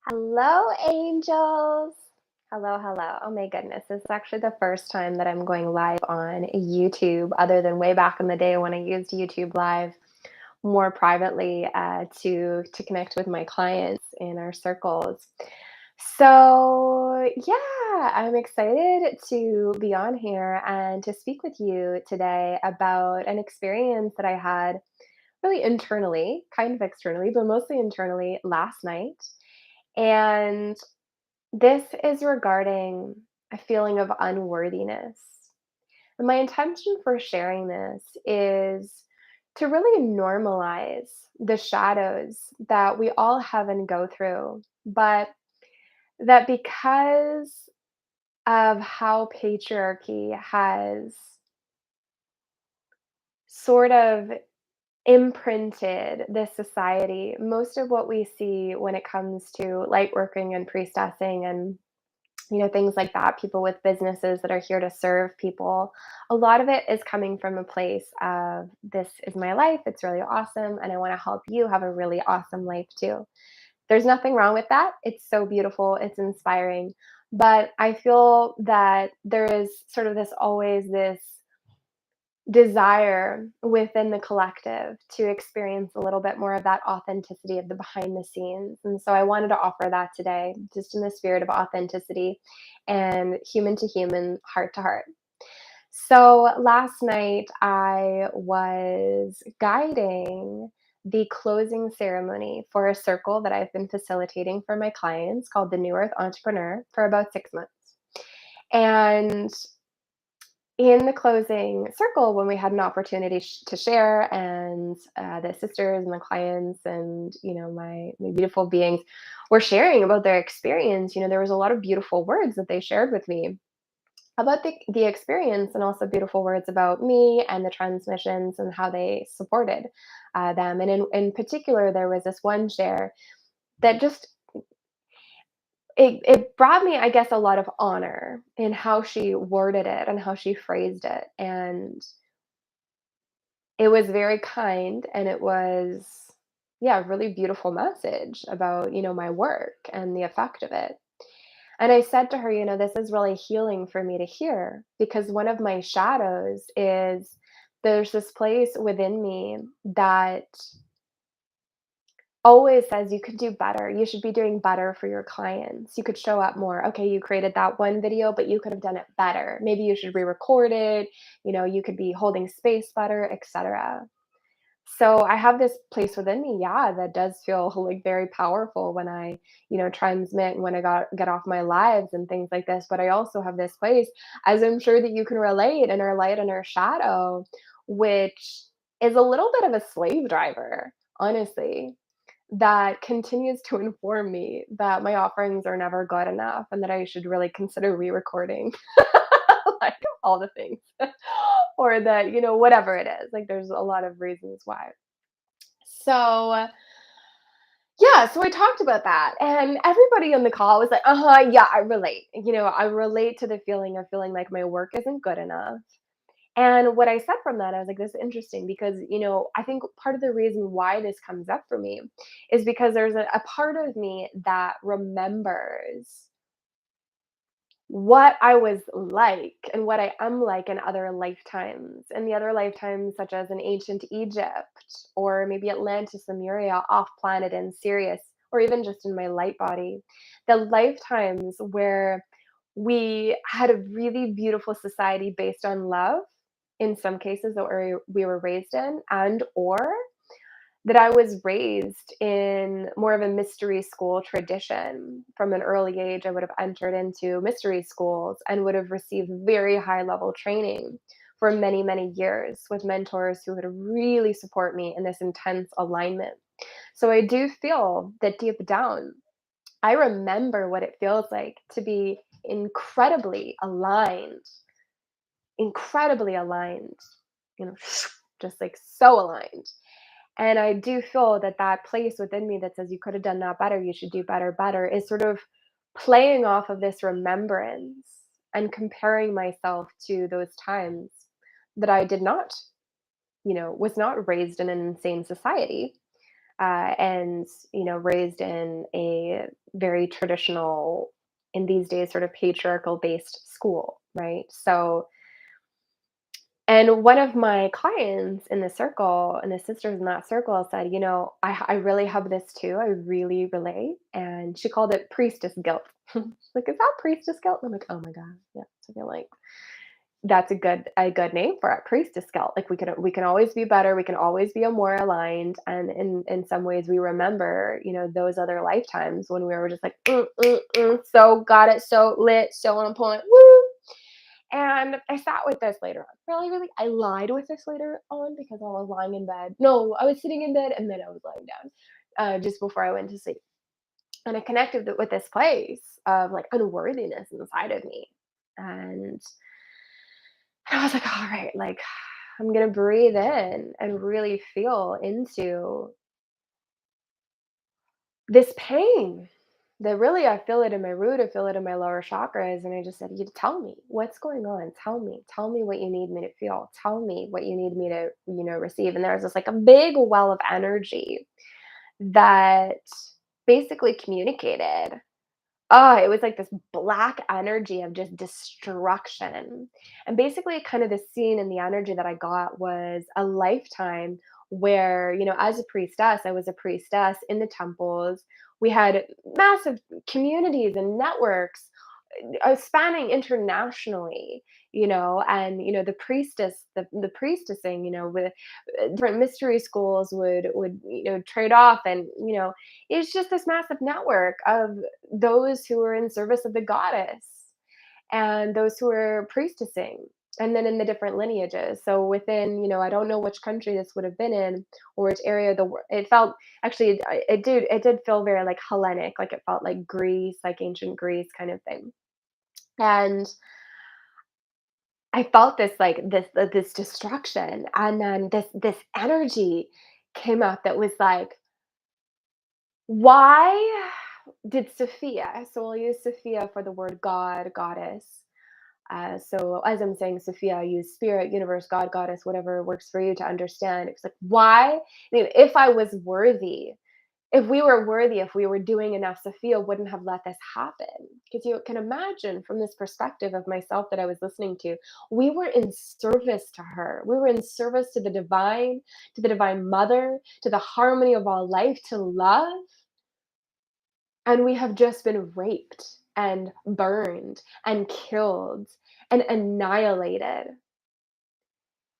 Hello, angels. Hello, hello. Oh my goodness. This is actually the first time that I'm going live on YouTube, other than way back in the day when I used YouTube Live more privately to connect with my clients in our circles. So, yeah, I'm excited to be on here and to speak with you today about an experience that I had really internally, kind of externally, but mostly internally last night. And this is regarding a feeling of unworthiness. And my intention for sharing this is to really normalize the shadows that we all have and go through, but that because of how patriarchy has sort of imprinted this society, most of what we see when it comes to light working and priestessing and things like that, people with businesses that are here to serve people. A lot of it is coming from a place of this is my life, it's really awesome, and I want to help you have a really awesome life too. There's nothing wrong with that. It's so beautiful, it's inspiring. But I feel that there is sort of this always this desire within the collective to experience a little bit more of that authenticity of the behind the scenes. And so I wanted to offer that today, just in the spirit of authenticity and human to human, heart to heart. So last night I was guiding the closing ceremony for a circle that I've been facilitating for my clients called the New Earth Entrepreneur for about 6 months. And in the closing circle, when we had an opportunity to share, and the sisters and the clients and my beautiful beings were sharing about their experience, there was a lot of beautiful words that they shared with me about the experience, and also beautiful words about me and the transmissions and how they supported them. And in particular, there was this one share that just it brought me, I guess, a lot of honor in how she worded it and how she phrased it. And it was very kind, and it was, yeah, a really beautiful message about, my work and the effect of it. And I said to her, this is really healing for me to hear, because one of my shadows is there's this place within me that always says you could do better. You should be doing better for your clients. You could show up more. Okay, you created that one video, but you could have done it better. Maybe you should re-record it. You could be holding space better, etc. So I have this place within me, yeah, that does feel like very powerful when I, transmit and when I get off my lives and things like this. But I also have this place, as I'm sure that you can relate, in our light and our shadow, which is a little bit of a slave driver, honestly, that continues to inform me that my offerings are never good enough and that I should really consider re-recording like all the things. Or that, whatever it is. Like there's a lot of reasons why. So, yeah, so I talked about that, and everybody on the call was like, "Uh-huh, yeah, I relate." I relate to the feeling of feeling like my work isn't good enough. And what I said from that, I was like, this is interesting because, I think part of the reason why this comes up for me is because there's a part of me that remembers what I was like and what I am like in other lifetimes, and the other lifetimes, such as in ancient Egypt, or maybe Atlantis, Lemuria, off planet in Sirius, or even just in my light body. The lifetimes where we had a really beautiful society based on love, in some cases that we were raised in, and or that I was raised in more of a mystery school tradition. From an early age, I would have entered into mystery schools and would have received very high level training for many, many years with mentors who would really support me in this intense alignment. So I do feel that deep down, I remember what it feels like to be incredibly aligned, you know, just like so aligned. And I do feel that that place within me that says you could have done that better, you should do better, better, is sort of playing off of this remembrance and comparing myself to those times that I did not, was not raised in an insane society. and raised in a very traditional, in these days, sort of patriarchal based school, right? So, and one of my clients in the circle, and the sisters in that circle, said, I really have this too. I really relate. And she called it priestess guilt. She's like, is that priestess guilt? And I'm like, oh my God. Yeah. So I feel like that's a good name for it, priestess guilt. Like we can always be better, we can always be more aligned, and in some ways we remember, those other lifetimes when we were just like, so got it, so lit, so on point, woo. And I sat with this later on. Really, really, I lied with this later on because I was lying in bed. No, I was sitting in bed and then I was lying down, just before I went to sleep. And I connected with this place of like unworthiness inside of me. And I was like, all right, like I'm gonna breathe in and really feel into this pain. That really, I feel it in my root, I feel it in my lower chakras. And I just said, you tell me what's going on. Tell me what you need me to feel. Tell me what you need me to, receive. And there was this like a big well of energy that basically communicated. Oh, it was like this black energy of just destruction. And basically, kind of the scene and the energy that I got was a lifetime where, as a priestess, I was a priestess in the temples. We had massive communities and networks spanning internationally, and the the priestessing, with different mystery schools would trade off, and it's just this massive network of those who were in service of the goddess and those who were priestessing, and then in the different lineages. So within, I don't know which country this would have been in, or which area of the world. It felt, actually, it did feel very like Hellenic, like it felt like Greece, like ancient Greece kind of thing. And I felt this like this destruction, and then this energy came up that was like, why did Sophia? So we'll use Sophia for the word God, goddess. So as I'm saying, Sophia, I use spirit, universe, God, goddess, whatever works for you to understand. It's like, why? I mean, if I was worthy, if we were worthy, if we were doing enough, Sophia wouldn't have let this happen. Because you can imagine from this perspective of myself that I was listening to, we were in service to her. We were in service to the divine mother, to the harmony of all life, to love. And we have just been raped and burned and killed and annihilated.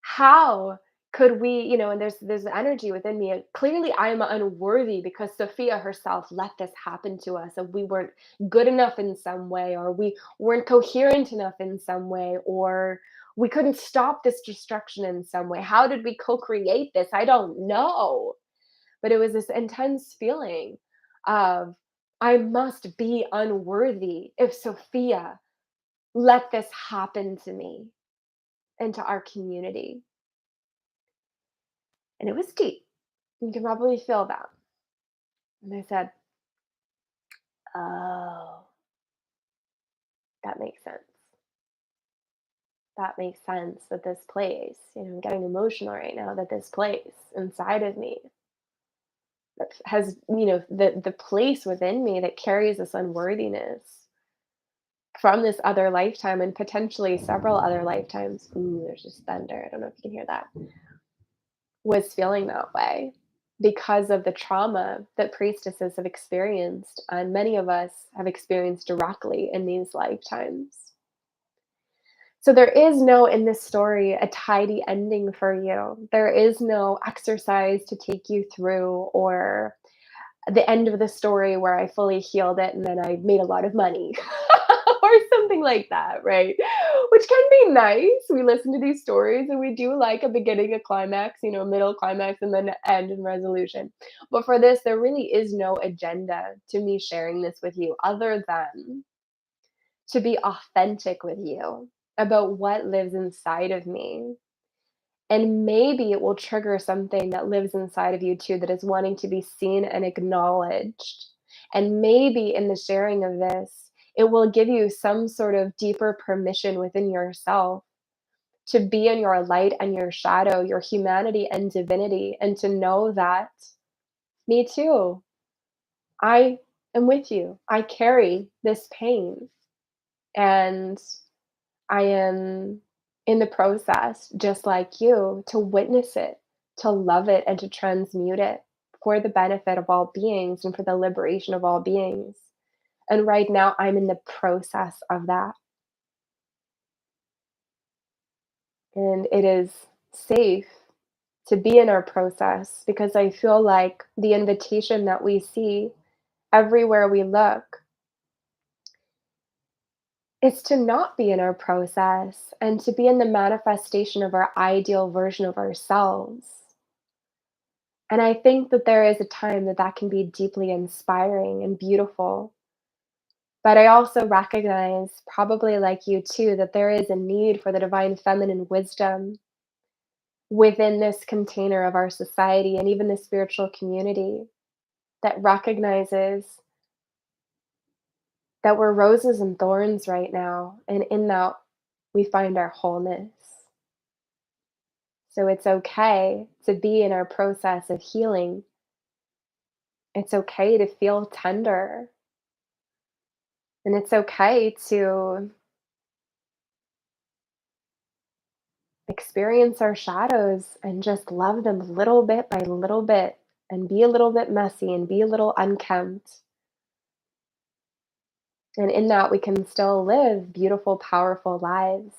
How could we, and there's energy within me. Clearly, I'm unworthy because Sophia herself let this happen to us. And we weren't good enough in some way, or we weren't coherent enough in some way, or we couldn't stop this destruction in some way. How did we co-create this? I don't know. But it was this intense feeling of, I must be unworthy if Sophia let this happen to me and to our community. And it was deep. You can probably feel that. And I said, oh, that makes sense. That makes sense that this place, I'm getting emotional right now, that this place inside of me that has, the place within me that carries this unworthiness from this other lifetime and potentially several other lifetimes. Ooh, there's just thunder. I don't know if you can hear that. Was feeling that way because of the trauma that priestesses have experienced, and many of us have experienced directly in these lifetimes. So there is no, in this story, a tidy ending for you. There is no exercise to take you through, or the end of the story where I fully healed it and then I made a lot of money or something like that, right? Which can be nice. We listen to these stories and we do like a beginning, a climax, middle climax, and then an end and resolution. But for this, there really is no agenda to me sharing this with you other than to be authentic with you about what lives inside of me. And maybe it will trigger something that lives inside of you too, that is wanting to be seen and acknowledged. And maybe in the sharing of this, it will give you some sort of deeper permission within yourself to be in your light and your shadow, your humanity and divinity, and to know that Me too. I am with you. I carry this pain, and I am in the process, just like you, to witness it, to love it, and to transmute it for the benefit of all beings and for the liberation of all beings. And right now, I'm in the process of that. And it is safe to be in our process because I feel like the invitation that we see everywhere we look is to not be in our process and to be in the manifestation of our ideal version of ourselves. And I think that there is a time that that can be deeply inspiring and beautiful. But I also recognize, probably like you too, that there is a need for the divine feminine wisdom within this container of our society and even the spiritual community that recognizes that we're roses and thorns right now. And in that, we find our wholeness. So it's okay to be in our process of healing. It's okay to feel tender. And it's okay to experience our shadows and just love them little bit by little bit and be a little bit messy and be a little unkempt. And in that, we can still live beautiful, powerful lives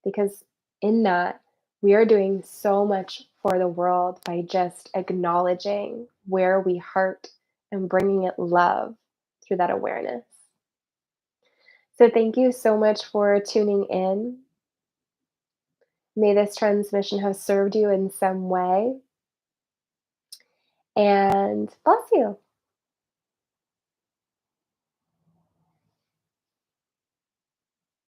because in that, we are doing so much for the world by just acknowledging where we hurt and bringing it love through that awareness. So, thank you so much for tuning in. May this transmission have served you in some way. And bless you.